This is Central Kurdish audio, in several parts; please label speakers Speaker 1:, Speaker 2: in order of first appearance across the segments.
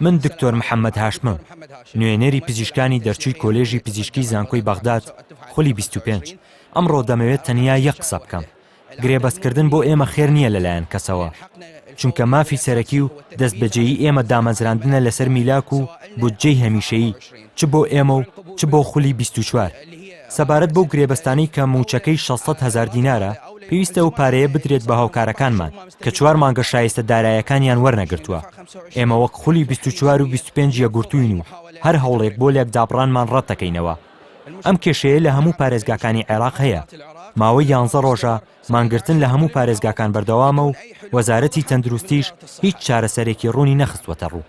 Speaker 1: من دکتۆر محەممەد هاشمم، نوێنەری پزیشکانی دەرچووی کۆلێژی پزیشکی زانکۆی بەغداد خولی 25. ئەمڕۆ دەمەوێت تەنیا یەک قسە بکەم. گرێبەستکردن بۆ ئێمە خێر نییە لەلایەن کەسەوە، چونکە مافی سەرەکی و دەستبەجێیی ئێمە دامەزراندنە لەسەر میلاک و بودجەی هەمیشەیی، چ بۆ ئێمە و چ بۆ خولی 24. سەبارەت بەو گرێبەستانی کە موچەکەی 600,000 دینارە، پێویستە و پارەیە بدرێت بە هاوکارەکانمان کە 4 مانگە شایستە دارایەکانیان وەرنەگرتووە. ئێمە وەک خولی 24 و 25 یەگورتوین و هەر هەوڵێک بۆ لێک دابڕانمان ڕەتەکەینەوە. ئەم کێشەیە لە هەموو پارێزگاکانی عێراق هەیە. ماوەی 11 ڕۆژە مانگرتن لە هەموو پارێزگاکان بەردەوامە و وەزارەتی تەندروستیش هیچ چارەسەرێکی ڕوونی نەخستوەتە ڕوو.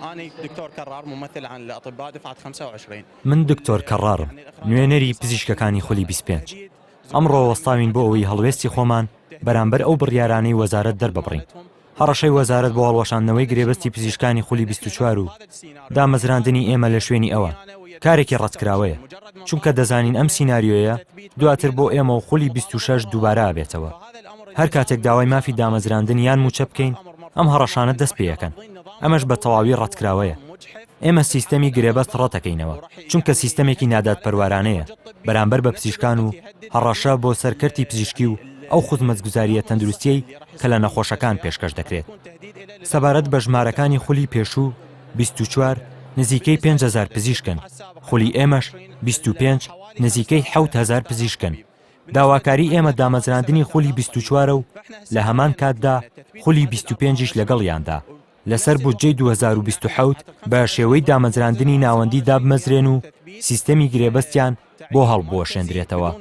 Speaker 1: من دکتۆر کەڕارم، نوێنەری پزیشکەکانی خولی 25. ئەمڕۆ وەستاوین بۆ ئەوەی هەڵوێستی خۆمان بەرامبەر ئەو بڕیارانەی وەزارەت دەرببڕین. هەڕەشەی وەزارەت بۆ هەڵوەشاندنەوەی گرێبەستی پزیشکانی خولی 24 و دامەزراندنی ئێمە لە شوێنی ئەوە کارێکی ڕەتکراوەیە، چونکە دەزانین ئەم سیناریۆیە دواتر بۆ ئێمە و خولی 26 دووبارە ئابێتەوە. هەر کاتێک داوای مافی دامەزراندن یان موچە بکەین، ئەم هەڕەشانە دەست پێیەکەن. ئەمەش بە تەواوی ڕەتکراوەیە. ئێمە سیستەمی گرێبەست ڕەتەکەینەوە، چونکە سیستەمێکی نادات پەروارانەیە بەرامبەر بە پزیشکان و هەڕەشە بۆ سەرکەرتی پزیشکی و ئەو خودمەتگوزاریە تەندروستیەی کە لە نەخۆشەکان پێشکەش دەکرێت. سەبارەت بە ژمارەکانی خولی پێشوو 24 نزیکەی 5,000 پزیشکن، خولی ئێمەش 25 نزیکەی 7,000 پزیشکن. داواکاری ئێمە دامەزراندنی خولی 24 و لە هەمان کاتدا خولی 25ش لەگەڵیاندا لەسەر بودجەی 2027 بە شێوەی دامەزراندنی ناوەندی دابمەزرێن و سیستەمی گرێبەستیان بۆ هەڵبوەشێندرێتەوە.